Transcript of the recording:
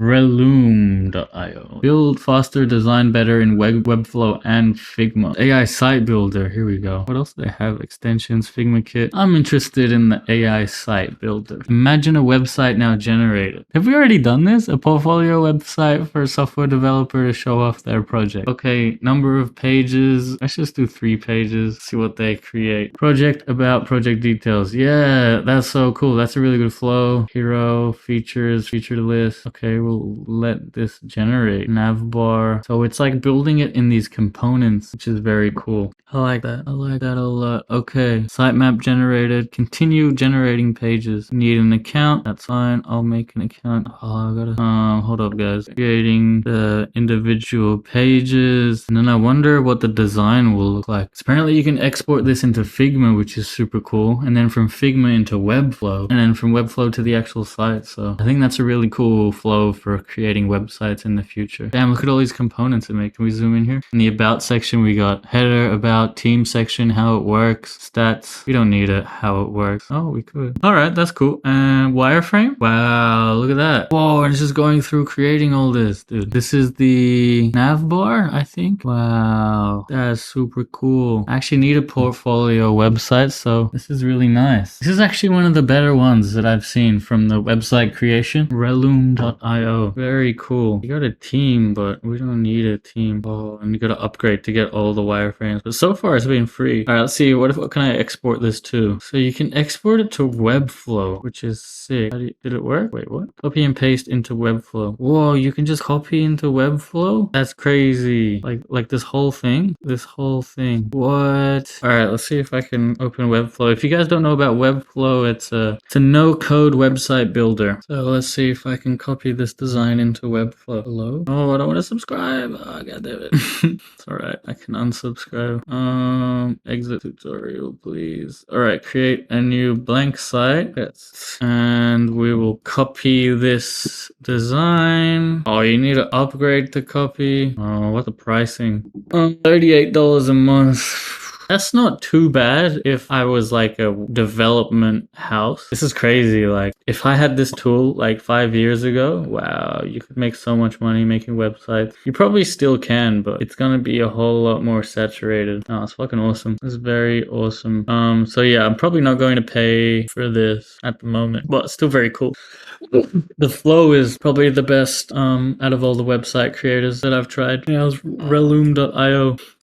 Reloom.io. Build faster, design better in webflow and Figma. AI site builder. Here we go. What else do they have? Extensions, Figma kit. I'm interested in the AI site builder. Imagine a website now generated. Have we already done this? A portfolio website for a software developer to show off their project. Okay, number of pages. Let's just do 3 pages. See what they create. Project about project details. Yeah, that's so cool. That's a really good flow. Hero, features, featured list. Okay, we'll let this generate. Navbar. So it's like building it in these components, which is very cool. I like that. I like that a lot. Okay, sitemap generated. Continue generating pages. Need an account. That's fine. I'll make an account. Oh, I gotta hold up, guys. Creating the individual pages, and then I wonder what the design will look like. So apparently you can export this into Figma, which is super cool, and then from Figma into Webflow, and then from Webflow to the actual site. So I think that's a really cool flow for creating websites in the future. Damn, look at all these components it makes. Can we zoom in here? In the about section, we got header, about, team section, how it works, stats. We don't need it, how it works. Oh, we could. All right, that's cool. And wireframe. Wow, look at that. Whoa, it's just going through creating all this, dude. This is the nav bar, I think. Wow, that's super cool. I actually need a portfolio website, so this is really nice. This is actually one of the better ones that I've seen from the website creation. Reloom.io. Very cool. You got a team, but we don't need a team. Oh, and you got to upgrade to get all the wireframes. But so far it's been free. All right, let's see. What can I export this to? So you can export it to Webflow, which is sick. Did it work? Wait, what? Copy and paste into Webflow. Whoa, you can just copy into Webflow? That's crazy. Like this whole thing? This whole thing. What? All right, let's see if I can open Webflow. If you guys don't know about Webflow, it's a no-code website builder. So let's see if I can copy this design into Webflow. Hello? Oh, I don't want to subscribe. Oh, god damn it. It's all right. I can unsubscribe. Exit tutorial, please. All right, create a new blank site. Yes. And we will copy this design. Oh, you need to upgrade to copy. Oh, what the pricing? $38 a month. That's not too bad if I was like a development house. This is crazy. Like if I had this tool like 5 years ago, wow, you could make so much money making websites. You probably still can, but it's gonna be a whole lot more saturated. Oh, it's fucking awesome. It's very awesome. So yeah, I'm probably not going to pay for this at the moment, but still very cool. The flow is probably the best out of all the website creators that I've tried. Yeah, it was Reloom.io.